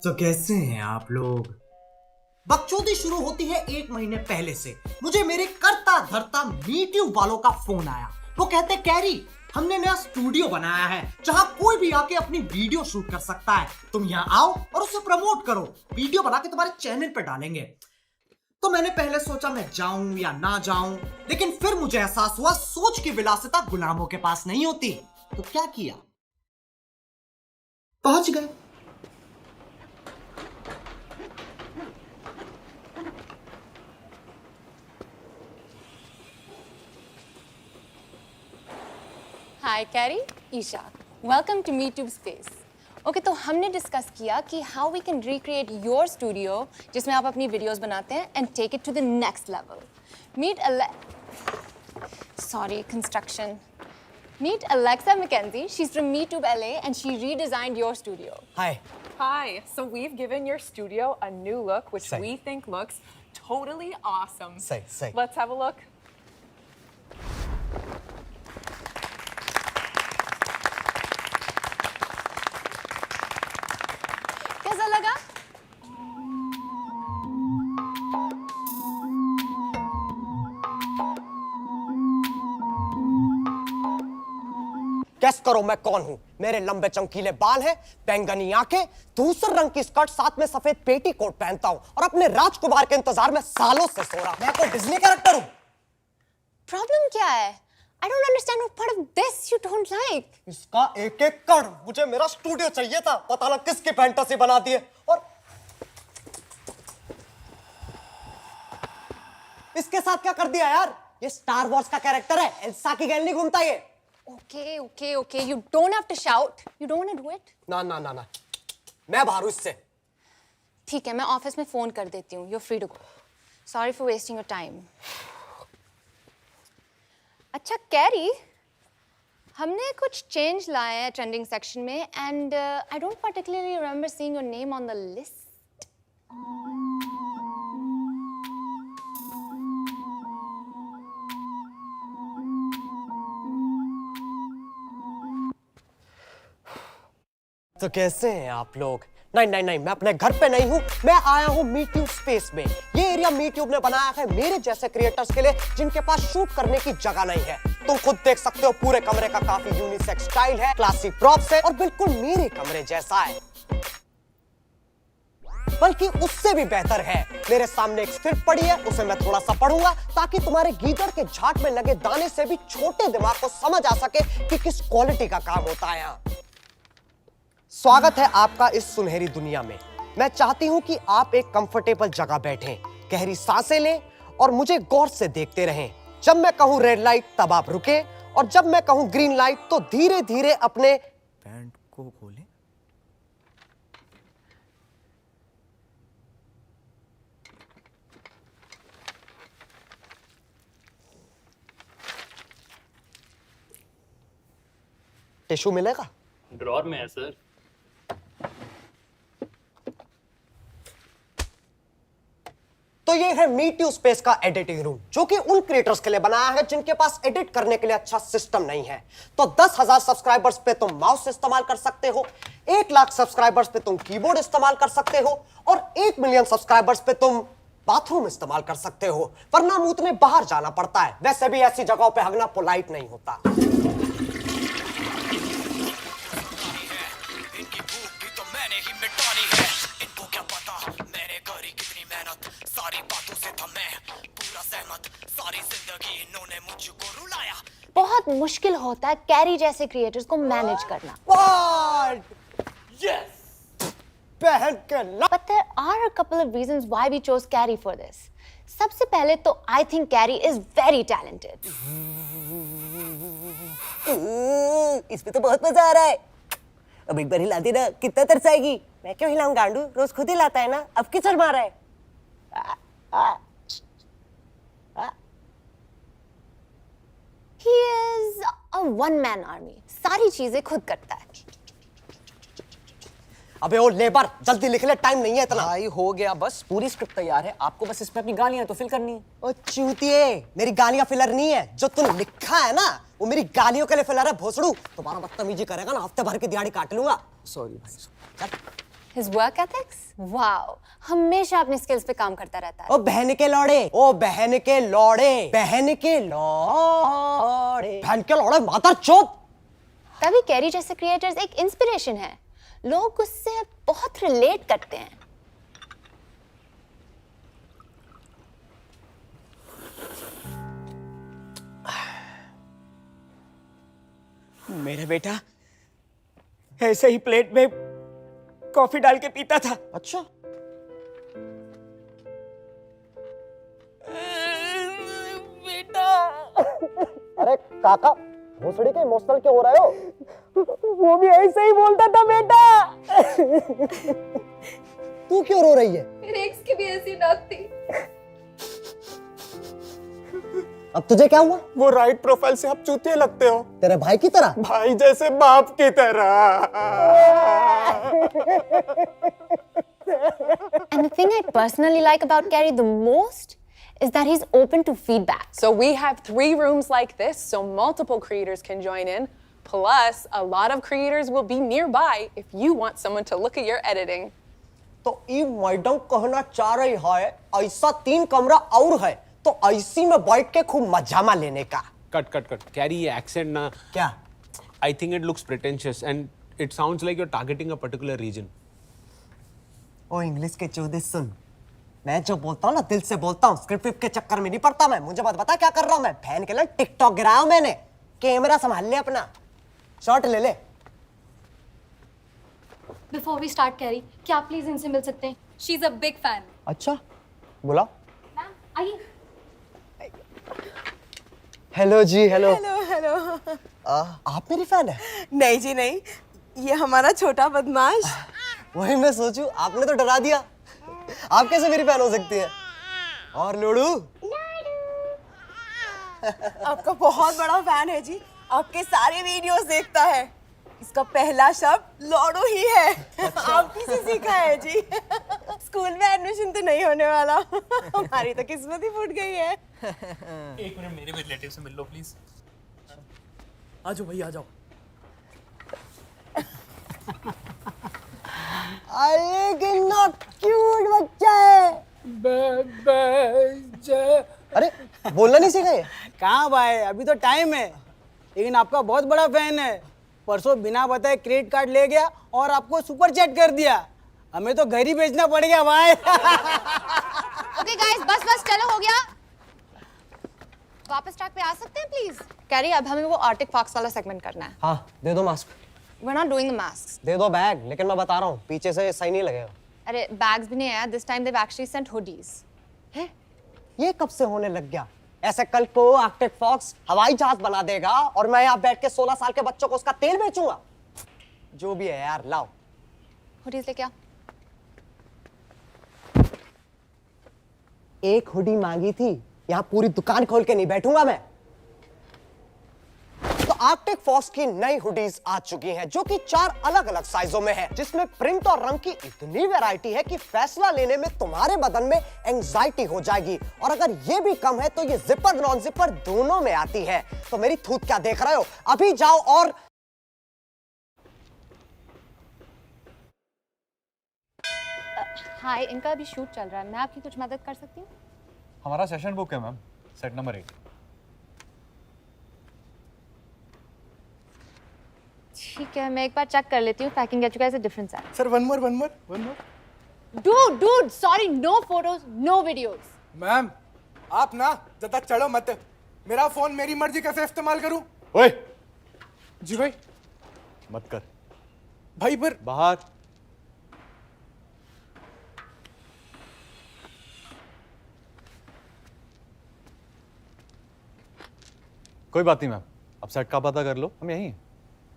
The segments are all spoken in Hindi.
तो कैसे हैं आप लोग? बकचोदी शुरू होती है 1 महीने पहले से। मुझे मेरे करता धरता मीट्यूब वालों का फोन आया। वो कहते कैरी, हमने नया स्टूडियो बनाया है जहां कोई भी आके अपनी वीडियो शूट कर सकता है। तुम यहाँ आओ और उसे प्रमोट करो, वीडियो बना के तुम्हारे चैनल पे डालेंगे। तो मैंने पहले सोचा मैं जाऊं या ना जाऊं, लेकिन फिर मुझे एहसास हुआ सोच की विलासिता गुलामों के पास नहीं होती। तो क्या किया, पहुंच गए। Hi Carrie, Isha, welcome to MeTube space. Okay, तो हमने डिस्कस किया कि how we can recreate your studio जिसमें आप अपनी वीडियोस बनाते हैं and take it to the next level. Meet Alexa McKenzie. She's from MeTube LA and she redesigned your studio. Hi. Hi. So we've given your studio a new look, which Say. we think looks totally awesome. Say. Let's have a look. कैसा लगा? गेस करो मैं कौन हूं। मेरे लंबे चमकीले बाल हैं, बैंगनी आंखें, धूसर रंग की स्कर्ट, साथ में सफेद पेटी कोट पहनता हूं और अपने राजकुमार के इंतजार में सालों से सो रहा। मैं कोई डिज्नी कैरेक्टर हूं। प्रॉब्लम क्या है? I don't understand what part of this you don't like. इसका एक एक कण। मुझे मेरा स्टूडियो चाहिए था, पता ना किसकी फैंटेसी बना दी है। और इसके साथ क्या कर दिया यार? ये स्टार वॉर्स का कैरेक्टर है, एल्सा की गैंग नहीं घूमता ये। Okay. You don't have to shout. You don't want to do it? ना, मैं बाहर हूं इससे। ठीक है, मैं ऑफिस में फोन कर देती हूँ। You're free to go. Sorry for wasting your time. अच्छा कैरी, हमने कुछ चेंज लाए हैं ट्रेंडिंग सेक्शन में and I don't particularly remember seeing your name on the list. तो कैसे हैं आप लोग? नहीं, मैं अपने घर पे नहीं हूं। मैं आया हूं मीट्यूब स्पेस में। ये एरिया मीट्यूब ने बनाया है मेरे जैसे क्रिएटर्स के लिए जिनके पास शूट करने की जगह नहीं है। तुम खुद देख सकते हो, पूरे कमरे का काफी यूनिसेक्स स्टाइल है, क्लासिक प्रॉप्स है और बिल्कुल मेरे कमरे जैसा है, बल्कि उससे भी बेहतर है। मेरे सामने एक स्क्रिप्ट पड़ी है, उसे मैं थोड़ा सा पढ़ूंगा ताकि तुम्हारे गीदड़ के झाट में लगे दाने से भी छोटे दिमाग को समझ आ सके कि किस क्वालिटी का काम होता है यहाँ। स्वागत है आपका इस सुनहरी दुनिया में। मैं चाहती हूं कि आप एक कंफर्टेबल जगह बैठें, गहरी सांसें लें और मुझे गौर से देखते रहें। जब मैं कहूं रेड लाइट तब आप रुकें और जब मैं कहूं ग्रीन लाइट तो धीरे धीरे अपने पैंट को खोलें। टिश्यू मिलेगा? ड्रॉर में है सर। तो ये है मीट्यूब स्पेस का एडिटिंग रूम, जो कि उन क्रिएटर्स के लिए बनाया है जिनके पास एडिट करने के लिए अच्छा सिस्टम नहीं है। तो 10,000 सब्सक्राइबर्स पे तुम माउस इस्तेमाल कर सकते हो, 1 लाख सब्सक्राइबर्स पे तुम कीबोर्ड इस्तेमाल कर सकते हो और 1 मिलियन सब्सक्राइबर्स पे तुम बाथरूम इस्तेमाल कर सकते हो, वरना मूतने बाहर जाना पड़ता है। वैसे भी ऐसी जगहों पे हगना पोलाइट नहीं होता। बहुत मुश्किल होता है कैरी जैसे क्रिएटर्स को मैनेज करना। बहन के But there are a couple of reasons why we chose Carrie for this. सबसे पहले तो I think Carrie is very talented. इसमें तो बहुत मजा आ रहा है। अब एक बार हिलाती ना, कितना तरसाएगी। मैं क्यों हिलाऊं गांडू, रोज खुद हिलाता है ना, अब किस शर्मा रहा है? He is a one-man army. सारी चीजें खुद करता है। अबे ओ लेबर, जल्दी लिख ले, टाइम नहीं है इतना। भाई हो गया, बस पूरी स्क्रिप्ट तैयार है, आपको बस इसमें अपनी गालियां तो फिल करनी है। ओ चूतिए, मेरी गालियां फिलर नहीं है, जो तूने लिखा है ना वो मेरी गालियों के लिए फिलर है। भोसड़ू, तुम्हारा बदतमीजी करेगा ना हफ्ते भर की दिहाड़ी काट लूंगा। सॉरी भाई। चल। His work ethics? Wow. हमेशा अपनी skills पे काम करता रहता है. ओ बहन के लौड़े, ओ बहन के लौड़े, बहन के लौड़े, बहन के लौड़े माता चुप. तभी कैरी जैसे क्रिएटर्स एक इंस्पिरेशन है. लोग उससे बहुत रिलेट करते हैं. मेरा बेटा ऐसे ही प्लेट में कॉफी डाल के पीता था. अच्छा. बेटा अरे काका, भोसड़ी के इमोशनल क्यों हो रहे हो? वो भी ऐसे ही बोलता था बेटा. तू क्यों रो रही है? मेरे एक्स की भी ऐसी नाक थी. अब तुझे क्या हुआ? वो राइट प्रोफाइल से आप चूतिए लगते हो. तेरे भाई की तरह? भाई जैसे बाप की तरह. And the thing I personally like about Gary the most is that he's open to feedback. So we have 3 rooms like this, so multiple creators can join in. Plus, a lot of creators will be nearby if you want someone to look at your editing. तो ये मैडम कहना चाह रही है ऐसा 3 कमरा और है तो ऐसी में बैठ के खूब मजामा लेने का. कट कैरी ये एक्सेंट ना. क्या? I think it looks pretentious and it sounds like you are targeting a particular region. ओ इंग्लिश के चौधे सुन, मैं जो बोलता हूँ ना दिल से बोलता हूँ. स्क्रिप्ट के चक्कर में नहीं पड़ता मैं. मुझे बात बता क्या कर रहा हूँ मैं? फैन के लिए टिकटॉक गिराया हूं मैंने. कैमरा संभाल ले अपना. शॉट ले ले. Before we start, Carrie, क्या आप प्लीज इनसे मिल सकते हैं? She's a big fan. अच्छा बुलाओ. मैम आइए. हेलो जी. हेलो. हेलो. आप मेरी फैन है? नहीं जी नहीं, ये हमारा छोटा बदमाश. वही मैं सोचूं, आपने तो डरा दिया. आप कैसे मेरी फैन हो सकती है? और लोड़ू? आपका बहुत बड़ा फैन है जी. आपके सारे वीडियोस देखता है. इसका पहला शब्द लॉडो ही है. आपकी से सीखा है जी. स्कूल में एडमिशन तो नहीं होने वाला. हमारी तो किस्मत ही फूट गई है. एक मिनट मेरे रिलेटिव से मिल लो प्लीज. आ जाओ भैया आ जाओ. अरे कितना क्यूट बच्चा है. अरे बोलना नहीं सीखा ये? कहाँ भाई, अभी तो टाइम है. लेकिन आपका बहुत बड़ा फैन है. परसों बिना बताए क्रेडिट कार्ड ले गया और आपको सुपर चैट कर दिया. हमें तो घर ही भेजना पड़ गया भाई. Okay guys, बस चलो हो गया. वापस ट्रैक पे आ सकते हैं प्लीज? कैरी अब हमें वो आर्टिक फॉक्स वाला सेगमेंट करना है. हाँ दे दो mask. We're not doing the masks. दे दो बैग. लेकिन मैं बता रहा हूँ पीछे से सही नहीं लगेगा. अरे बैग्स भी नहीं आया. This time they've actually sent hoodies. है? ये कब से होने लग गया? ऐसे कल को आर्कटिक फॉक्स हवाई जहाज बना देगा और मैं यहाँ बैठ के 16 साल के बच्चों को उसका तेल बेचूंगा. जो भी है यार लाओ. Hoodies लेके आ. एक हुडी मांगी थी. यहाँ पूरी दुकान खोल के नहीं बैठूंगा मैं. तो आर्कटिक फॉक्स की नई हुडीज आ चुकी हैं जो कि 4 अलग अलग साइजों में है, जिसमें प्रिंट और रंग की इतनी वैरायटी है कि फैसला लेने में तुम्हारे बदन में एंजाइटी हो जाएगी. और अगर ये भी कम है तो ये जिपर नॉन जिपर दोनों में आती है. तो मेरी थूत क्या देख रहे हो? अभी जाओ और हाय, इनका अभी शूट चल रहा है. मैं आपकी कुछ मदद कर सकती हूँ? हमारा सेशन बुक है मैम, सेट नंबर 8. ठीक है, मैं एक बार चेक कर लेती हूँ. I can get you guys a different set. Sir one more. Dude, sorry, no photos, no videos. Ma'am आप ना ज्यादा चढ़ो मत. मेरा फोन मेरी मर्जी कैसे इस्तेमाल करूं? ओए जी भाई. मत कर. भाई पर बाहर. कोई बात नहीं मैम, अब सेट का पता कर लो, हम यहीं हैं.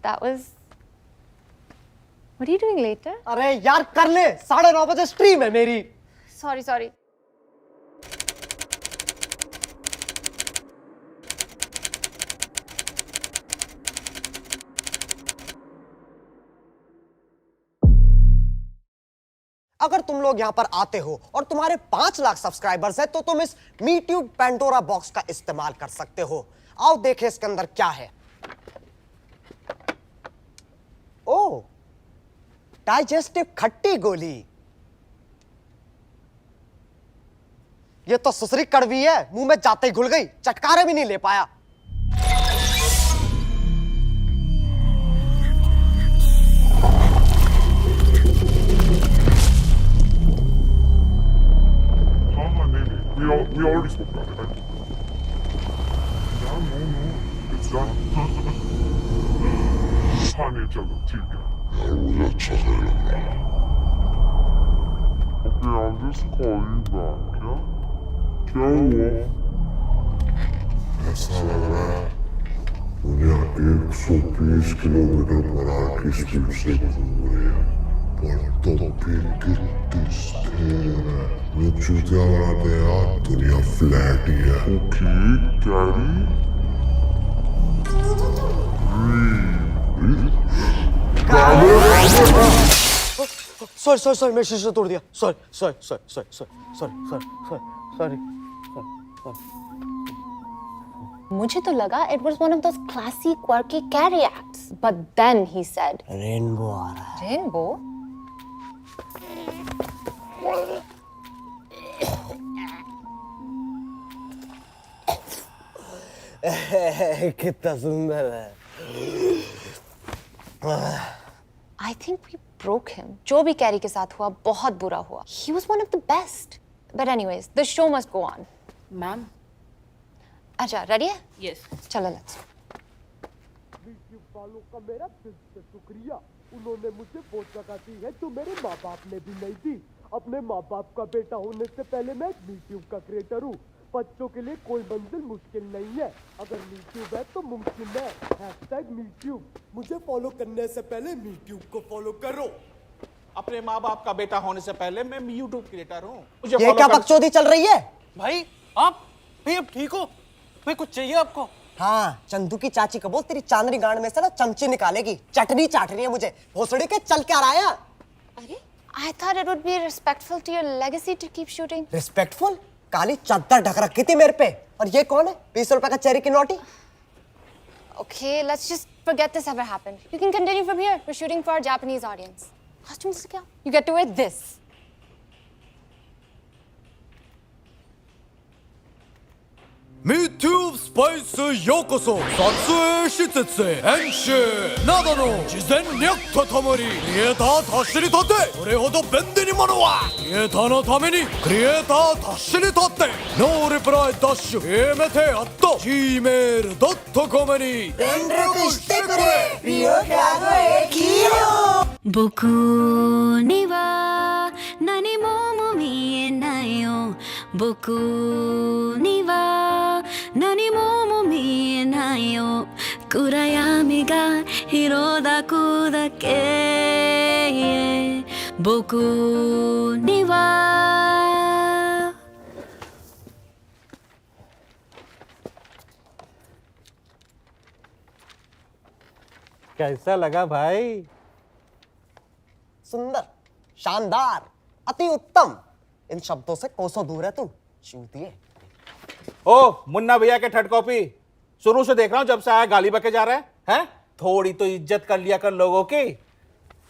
That was... What are you doing later? अरे यार कर ले. 9:30 बजे स्ट्रीम है मेरी. Sorry. अगर तुम लोग यहाँ पर आते हो और तुम्हारे 5 लाख सब्सक्राइबर्स हैं तो तुम इस मीट्यूब पेंडोरा बॉक्स का इस्तेमाल कर सकते हो. आओ देखें इसके अंदर क्या है. ओह डाइजेस्टिव खट्टी गोली। ये तो सुसरी कड़वी है, मुंह में जाते ही घुल गई, चटकारे भी नहीं ले पाया। We already spoke about it. No, it's done. हाँ नहीं चलो ठीक है। यार मुझे अच्छा सा लग रहा है। Okay, I'll just call you back. क्या हुआ? ऐसा लग रहा है दुनिया 120 किलोमीटर पर आवर की स्पीड से घूम रही है, पर तो भी कितनी स्थिर है। चूतिया बनाते यार, दुनिया फ्लैट ही है। Okay, carry. सॉरी मैं शीशा तोड़ दिया। सॉरी। मुझे तो लगा it was one of those classy, quirky Carrie acts. But then he said, rainbow आ रहा है। Rainbow? कितना सुंदर है। I think we broke him. जो भी कैरी के साथ हुआ बहुत बुरा हुआ. He was one of the best. But anyways, the show must go on. Ma'am अच्छा, ready है? यस चलो let's. वालों का मेरा दिल से शुक्रिया, उन्होंने मुझे वो जगह दी है जो मेरे माँ बाप ने भी नहीं दी। अपने माँ बाप का बेटा होने से पहले मैं यूट्यूब का क्रिएटर हूँ। बच्चों के लिए कोई मंजिल मुश्किल नहीं है, अगर यूट्यूब है तो मुमकिन है। #MeTube। मुझे फॉलो करने से पहले यूट्यूब को फॉलो करो। अपने माँ बाप का बेटा होने से पहले मैं यूट्यूब क्रिएटर हूँ। ये क्या बकचोदी चल रही है? भाई आप अब ठीक हो? भाई कुछ चाहिए आपको? हाँ, चंदू की चाची को बोल तेरी चांदनी गांड में से ना चमची निकालेगी, चटनी चाट रही है मुझे। भोसड़ी के चल क्या रहा है? अरे, I thought it would be respectful to your legacy to keep shooting. Respectful? काली चद्दर ढक रखी थी मेरे पे। और ये कौन है? 20 रुपए का चेरी की naughty? Okay, let's just forget this ever happened. You can continue from here. We're shooting for our Japanese audience. Costumes से क्या? You get to wear this. MeTube スパイスようこそ。撮影施設編集などの事前略とともにクリエイター走り立て、これほど便利にものはクリエイターのためにクリエイター走り立ってノーリプライダッシュやめてやっと gmail.com に連絡してくれ。リオカゴエキヨ僕には何も見えないよ。僕には何も見えないよ。暗闇が広だくだけ。僕にはकैसा लगा भाई? सुंदर, शानदार, अति उत्तम। इन शब्दों से कोसों दूर है तू, चूतिए। ओ मुन्ना भैया के थर्ड कॉपी शुरू से देख रहा हूँ, जब से आया गाली बके जा रहा है। हैं? थोड़ी तो इज्जत कर लिया कर लोगों की।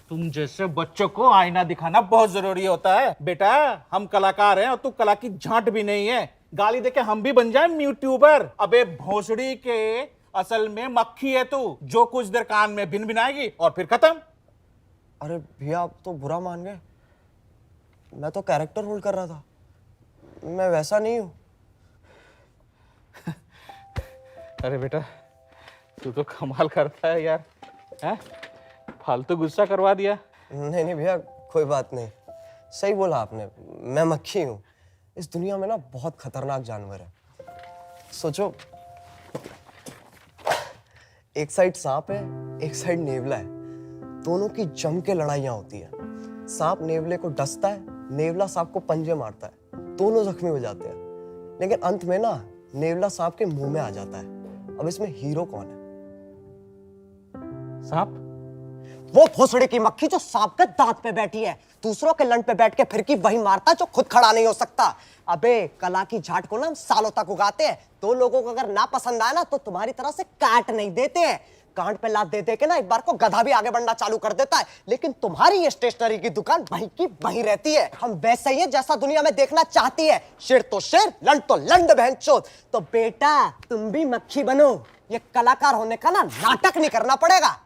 तुम जैसे बच्चों को आईना दिखाना बहुत जरूरी होता है बेटा। हम कलाकार हैं और तू कला की झांट भी नहीं है। गाली देके हम भी बन जाए यूट्यूबर। अबे भोसड़ी के, असल में मक्खी है तू, जो कुछ देर कान में भिन भिनाएगी और फिर खत्म। अरे भैया आप तो बुरा मान गए, मैं तो कैरेक्टर होल्ड कर रहा था, मैं वैसा नहीं हूँ। अरे बेटा तू तो कमाल करता है यार, हैं? फालतू गुस्सा करवा दिया। नहीं भैया कोई बात नहीं, सही बोला आपने, मैं मक्खी हूँ। इस दुनिया में ना बहुत खतरनाक जानवर है। सोचो, एक साइड सांप है, एक साइड नेवला है, दोनों की जम के लड़ाइयाँ होती है। सांप नेवले को डसता है, नेवला सांप को पंजे मारता है, दोनों जख्मी हो जाते हैं। लेकिन अंत में ना नेवला सांप के मुंह में आ जाता है। अब इसमें हीरो कौन है? सांप? वो भोसड़ी की मक्खी जो सांप के दांत पे बैठी है, दूसरों के लंड पे बैठ के फिरकी वही मारता जो खुद खड़ा नहीं हो सकता। अबे कला की झाट को ना हम सालों तक उगाते हैं, तो लोगों को अगर ना पसंद आए ना तो तुम्हारी तरह से काट नहीं देते हैं। कांड पे लात दे दे के ना एक बार को गधा भी आगे बढ़ना चालू कर देता है, लेकिन तुम्हारी ये स्टेशनरी की दुकान वहीं की वहीं रहती है। हम वैसे ही है जैसा दुनिया में देखना चाहती है, शेर तो शेर, लंड तो लंड बहनचोद। तो बेटा तुम भी मक्खी बनो, ये कलाकार होने का ना नाटक नहीं करना पड़ेगा।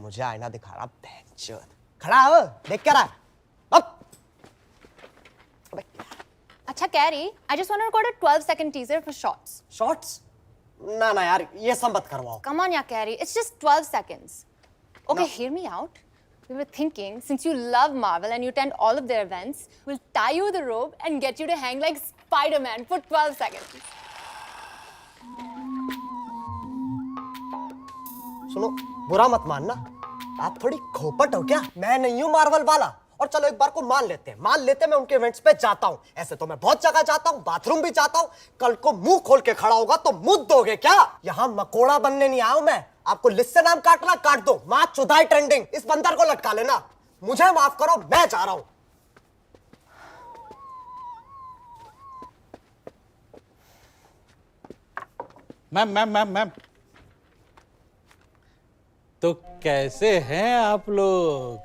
मुझे आईना दिखा रहा बहनचोद, खड़ा हो देख क्या रहा। अच्छा carry, I just want to record a 12-second teaser for shorts. Shorts? ना ना यार ये सब मत करवाओ। Come on, yeah, Carrie. It's just 12 seconds. Okay, hear me out. We were thinking, since you love Marvel and you attend all of their events, we'll tie you with a rope and get you to hang like Spider-Man for 12 seconds. सुनो, बुरा मत मानना, आप थोड़ी खोपट हो क्या? मैं नहीं हूँ मार्वल वाला। और चलो एक बार को मान लेते मैं उनके इवेंट्स पे जाता हूँ। ऐसे तो मैं बहुत जगह जाता हूँ, बाथरूम भी जाता हूँ। कल को मुंह खोल के खड़ा होगा तो मुद्द दोगे क्या? यहाँ मकोड़ा बनने नहीं आया हूं मैं। आपको लिस्ट से नाम काटना काट दो, मां चुदाई ट्रेंडिंग, इस बंदर को लटका लेना। मुझे माफ करो, मैं जा रहा हूं। मैम तो कैसे हैं आप लोग?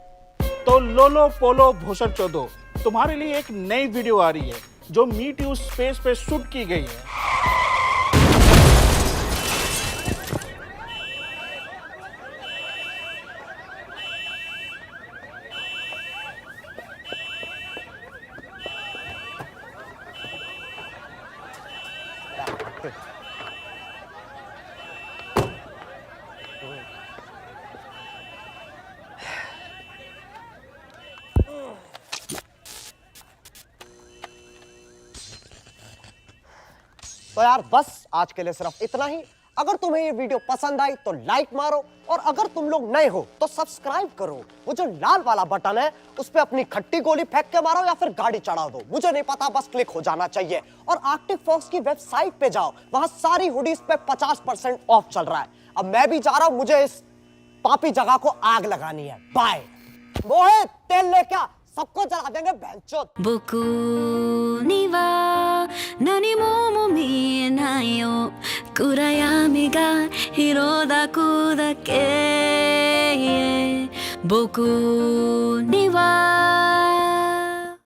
तो लोलो पोलो भूषण चौधो, तुम्हारे लिए एक नई वीडियो आ रही है जो मीट यू स्पेस पे शूट की गई है। तो यार बस आज के लिए सिर्फ इतना ही। अगर तुम्हें ये वीडियो पसंद आई तो लाइक मारो, और अगर तुम लोग नए हो तो सब्सक्राइब करो। वो जो लाल वाला बटन है उस पे अपनी खट्टी गोली फेंक के मारो या फिर गाड़ी चढ़ा दो, मुझे नहीं पता, बस क्लिक हो जाना चाहिए। और आर्कटिक फॉक्स की वेबसाइट पे जाओ, वहां सारी हुडीज पे 50% ऑफ चल रहा है। अब मैं भी जा रहा हूं, मुझे इस पापी जगह को आग लगानी है। बाय। मोहित तेल ले क्या, सबको जला देंगे बहनचोद। 僕には何も見えないよ、暗闇が広だくだけ、僕には